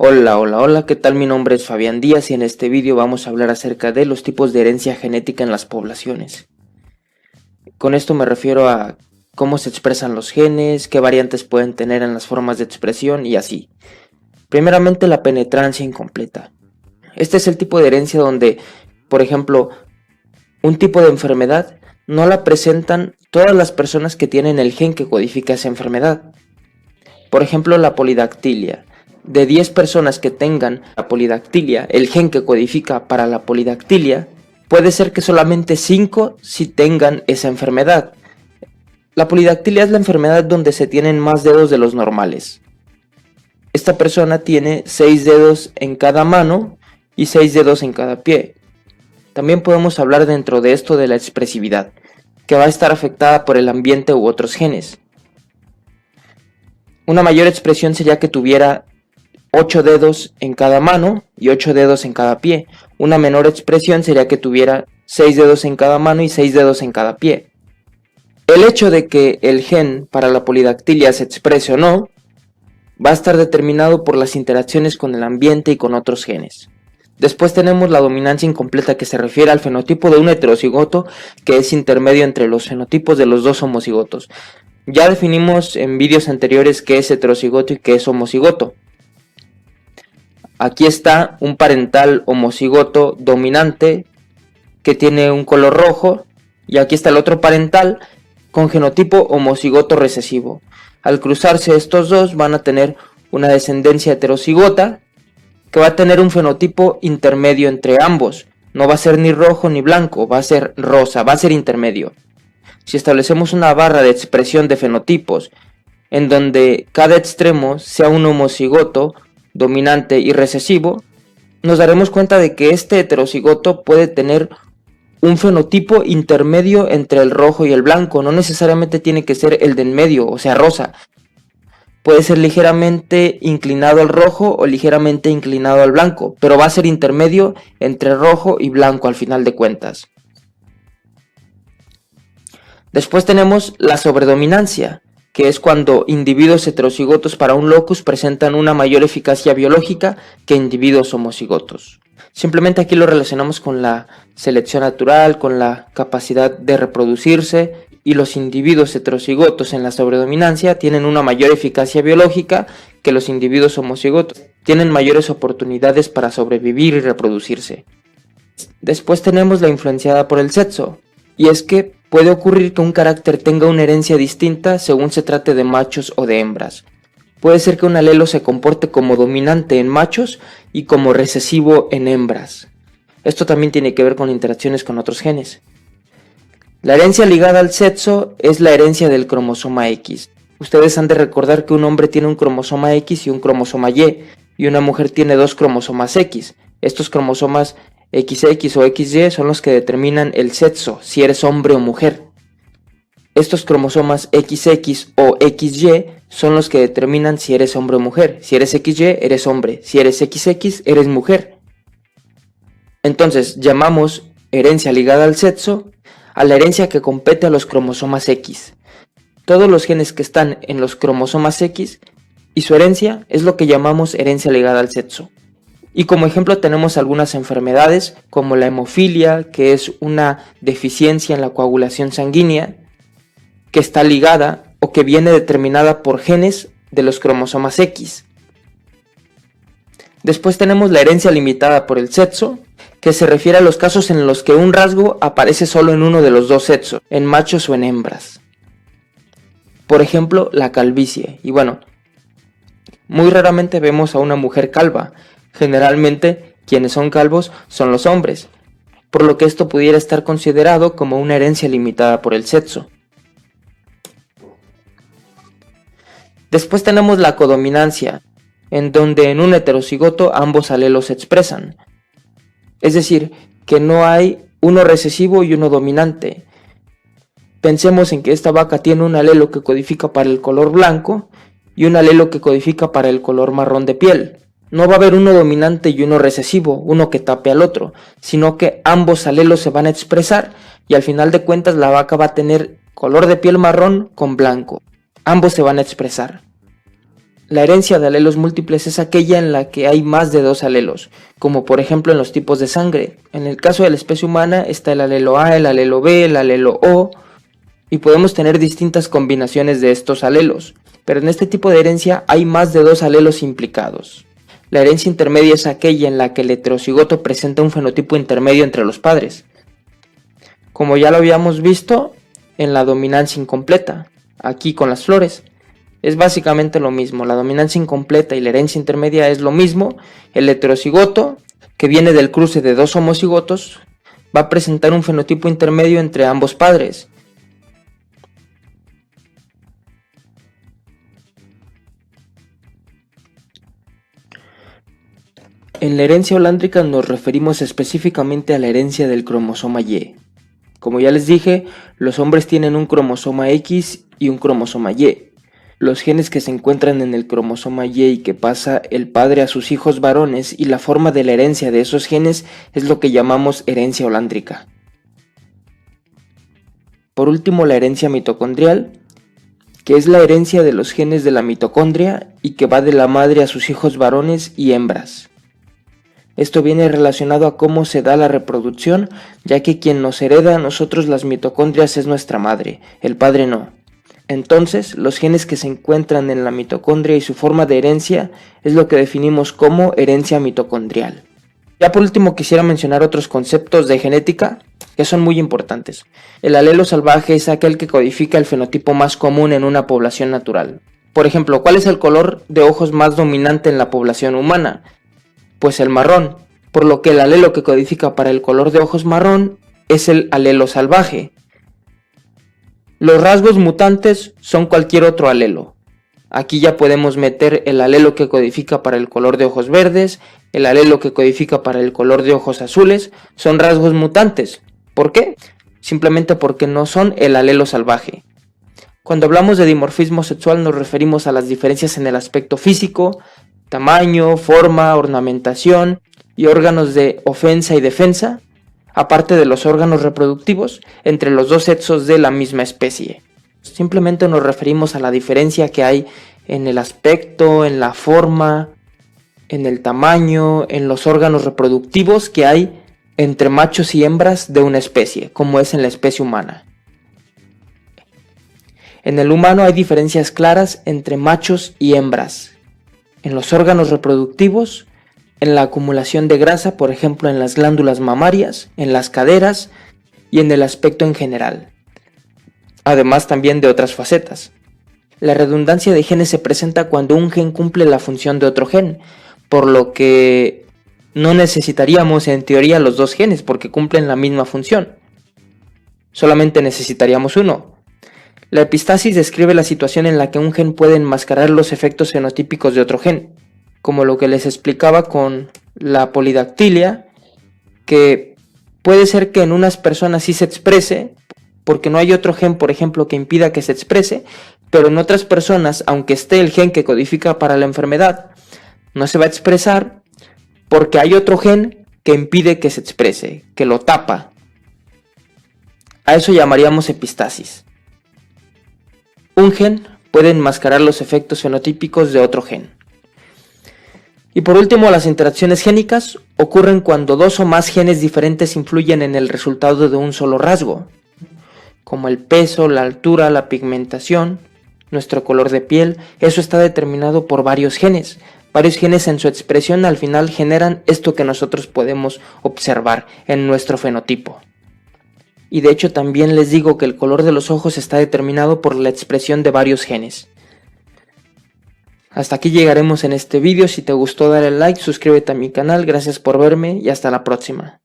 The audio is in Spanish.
Hola, hola, hola, ¿qué tal? Mi nombre es Fabián Díaz y en este vídeo vamos a hablar acerca de los tipos de herencia genética en las poblaciones. Con esto me refiero a cómo se expresan los genes, qué variantes pueden tener en las formas de expresión y así. Primeramente, la penetrancia incompleta. Este es el tipo de herencia donde, por ejemplo, un tipo de enfermedad no la presentan todas las personas que tienen el gen que codifica esa enfermedad. Por ejemplo, la polidactilia. De 10 personas que tengan la polidactilia, el gen que codifica para la polidactilia, puede ser que solamente 5 sí tengan esa enfermedad. La polidactilia es la enfermedad donde se tienen más dedos de los normales. Esta persona tiene 6 dedos en cada mano y 6 dedos en cada pie. También podemos hablar dentro de esto de la expresividad, que va a estar afectada por el ambiente u otros genes. Una mayor expresión sería que tuviera 8 dedos en cada mano y 8 dedos en cada pie. Una menor expresión sería que tuviera 6 dedos en cada mano y 6 dedos en cada pie. El hecho de que el gen para la polidactilia se exprese o no va a estar determinado por las interacciones con el ambiente y con otros genes. Después tenemos la dominancia incompleta, que se refiere al fenotipo de un heterocigoto que es intermedio entre los fenotipos de los dos homocigotos. Ya definimos en vídeos anteriores qué es heterocigoto y qué es homocigoto. Aquí está un parental homocigoto dominante que tiene un color rojo, y aquí está el otro parental con genotipo homocigoto recesivo. Al cruzarse estos dos van a tener una descendencia heterocigota que va a tener un fenotipo intermedio entre ambos. No va a ser ni rojo ni blanco, va a ser rosa, va a ser intermedio. Si establecemos una barra de expresión de fenotipos en donde cada extremo sea un homocigoto dominante y recesivo, nos daremos cuenta de que este heterocigoto puede tener un fenotipo intermedio entre el rojo y el blanco. No necesariamente tiene que ser el de en medio, o sea, rosa. Puede ser ligeramente inclinado al rojo o ligeramente inclinado al blanco, pero va a ser intermedio entre rojo y blanco al final de cuentas. Después tenemos la sobredominancia, que es cuando individuos heterocigotos para un locus presentan una mayor eficacia biológica que individuos homocigotos. Simplemente aquí lo relacionamos con la selección natural, con la capacidad de reproducirse, y los individuos heterocigotos en la sobredominancia tienen una mayor eficacia biológica que los individuos homocigotos. Tienen mayores oportunidades para sobrevivir y reproducirse. Después tenemos la influenciada por el sexo, y es que puede ocurrir que un carácter tenga una herencia distinta según se trate de machos o de hembras. Puede ser que un alelo se comporte como dominante en machos y como recesivo en hembras. Esto también tiene que ver con interacciones con otros genes. La herencia ligada al sexo es la herencia del cromosoma X. Ustedes han de recordar que un hombre tiene un cromosoma X y un cromosoma y una mujer tiene 2 cromosomas X. Estos cromosomas XX o XY son los que determinan el sexo, si eres hombre o mujer. Estos cromosomas XX o XY son los que determinan si eres hombre o mujer. Si eres XY, eres hombre. Si eres XX, eres mujer. Entonces, llamamos herencia ligada al sexo a la herencia que compete a los cromosomas X. Todos los genes que están en los cromosomas X y su herencia es lo que llamamos herencia ligada al sexo. Y como ejemplo tenemos algunas enfermedades como la hemofilia, que es una deficiencia en la coagulación sanguínea que está ligada o que viene determinada por genes de los cromosomas X. Después tenemos la herencia limitada por el sexo, que se refiere a los casos en los que un rasgo aparece solo en uno de los dos sexos, en machos o en hembras. Por ejemplo, la calvicie. Y bueno, muy raramente vemos a una mujer calva. Generalmente, quienes son calvos son los hombres, por lo que esto pudiera estar considerado como una herencia limitada por el sexo. Después tenemos la codominancia, en donde en un heterocigoto ambos alelos se expresan. Es decir, que no hay uno recesivo y uno dominante. Pensemos en que esta vaca tiene un alelo que codifica para el color blanco y un alelo que codifica para el color marrón de piel. No va a haber uno dominante y uno recesivo, uno que tape al otro, sino que ambos alelos se van a expresar y al final de cuentas la vaca va a tener color de piel marrón con blanco. Ambos se van a expresar. La herencia de alelos múltiples es aquella en la que hay más de 2 alelos, como por ejemplo en los tipos de sangre. En el caso de la especie humana está el alelo A, el alelo B, el alelo O, y podemos tener distintas combinaciones de estos alelos, pero en este tipo de herencia hay más de 2 alelos implicados. La herencia intermedia es aquella en la que el heterocigoto presenta un fenotipo intermedio entre los padres, como ya lo habíamos visto en la dominancia incompleta, aquí con las flores. Es básicamente lo mismo, la dominancia incompleta y la herencia intermedia es lo mismo. El heterocigoto, que viene del cruce de 2 homocigotos, va a presentar un fenotipo intermedio entre ambos padres. En la herencia holándrica nos referimos específicamente a la herencia del cromosoma Y. Como ya les dije, los hombres tienen un cromosoma X y un cromosoma Y. Los genes que se encuentran en el cromosoma Y y que pasa el padre a sus hijos varones y la forma de la herencia de esos genes es lo que llamamos herencia holándrica. Por último, la herencia mitocondrial, que es la herencia de los genes de la mitocondria y que va de la madre a sus hijos varones y hembras. Esto viene relacionado a cómo se da la reproducción, ya que quien nos hereda a nosotros las mitocondrias es nuestra madre, el padre no. Entonces, los genes que se encuentran en la mitocondria y su forma de herencia es lo que definimos como herencia mitocondrial. Ya por último quisiera mencionar otros conceptos de genética que son muy importantes. El alelo salvaje es aquel que codifica el fenotipo más común en una población natural. Por ejemplo, ¿cuál es el color de ojos más dominante en la población humana? Pues el marrón, por lo que el alelo que codifica para el color de ojos marrón es el alelo salvaje. Los rasgos mutantes son cualquier otro alelo. Aquí ya podemos meter el alelo que codifica para el color de ojos verdes, el alelo que codifica para el color de ojos azules, son rasgos mutantes. ¿Por qué? Simplemente porque no son el alelo salvaje. Cuando hablamos de dimorfismo sexual nos referimos a las diferencias en el aspecto físico, tamaño, forma, ornamentación y órganos de ofensa y defensa, aparte de los órganos reproductivos, entre los dos sexos de la misma especie. Simplemente nos referimos a la diferencia que hay en el aspecto, en la forma, en el tamaño, en los órganos reproductivos que hay entre machos y hembras de una especie, como es en la especie humana. En el humano hay diferencias claras entre machos y hembras, en los órganos reproductivos, en la acumulación de grasa, por ejemplo en las glándulas mamarias, en las caderas y en el aspecto en general, además también de otras facetas. La redundancia de genes se presenta cuando un gen cumple la función de otro gen, por lo que no necesitaríamos en teoría los dos genes porque cumplen la misma función. Solamente necesitaríamos uno. La epistasis describe la situación en la que un gen puede enmascarar los efectos fenotípicos de otro gen, como lo que les explicaba con la polidactilia, que puede ser que en unas personas sí se exprese, porque no hay otro gen, por ejemplo, que impida que se exprese, pero en otras personas, aunque esté el gen que codifica para la enfermedad, no se va a expresar porque hay otro gen que impide que se exprese, que lo tapa. A eso llamaríamos epistasis. Un gen puede enmascarar los efectos fenotípicos de otro gen. Y por último, las interacciones génicas ocurren cuando dos o más genes diferentes influyen en el resultado de un solo rasgo, como el peso, la altura, la pigmentación, nuestro color de piel. Eso está determinado por varios genes. Varios genes en su expresión al final generan esto que nosotros podemos observar en nuestro fenotipo. Y de hecho también les digo que el color de los ojos está determinado por la expresión de varios genes. Hasta aquí llegaremos en este vídeo. Si te gustó dale like, suscríbete a mi canal, gracias por verme y hasta la próxima.